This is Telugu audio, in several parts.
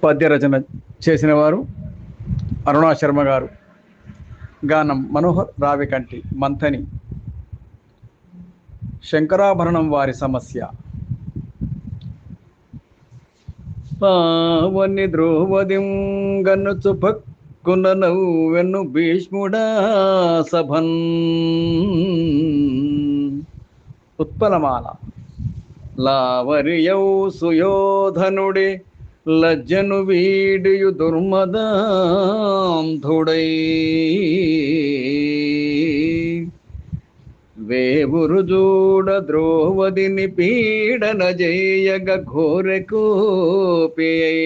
పద్య రచన చేసిన వారు అరుణా శర్మ గారు. గానం మనోహర్ రావికంటి మంథని. శంకరాభరణం వారి సమస్య. పావని ద్రౌపదిం గనుచు పక్కున నవ్వెను భీష్ముడా సభన్. ఉత్పలమాల. లావరియౌ సుయోధనుడే లజ్జను వీడియు దుర్మదాంధుడై. వేవురు జూడ ద్రౌపదిని పీడన జేయగ ఘోరకోపియై.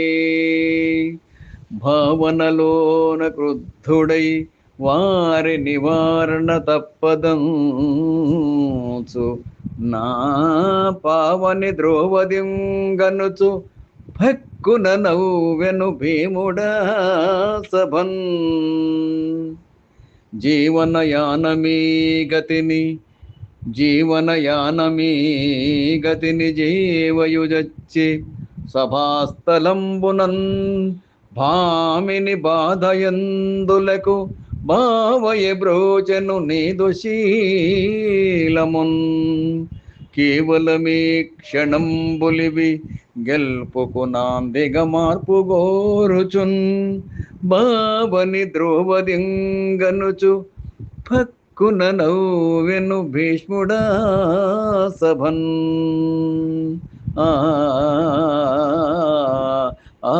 భావనలోన క్రుద్ధుడై వారి నివారణ తప్పదంచు. నా పావని ద్రౌపదిం గనుచు భక్కున నవ్వెను భీముడా సభన్. జీవనయానమీ గతిని జీవయుజచ్చి సభాస్థలంబునన్ భామిని బాధయందులకు భావయ బ్రోచను నీదు శీలమున్. కేవలమే క్షణంబులివి గెల్పుకు నాందిగ మార్పు గోరుచున్. భావని ద్రౌపదింగనుచు భక్కున నవ్వెను భీష్ముడా సభన్. ఆ ఆ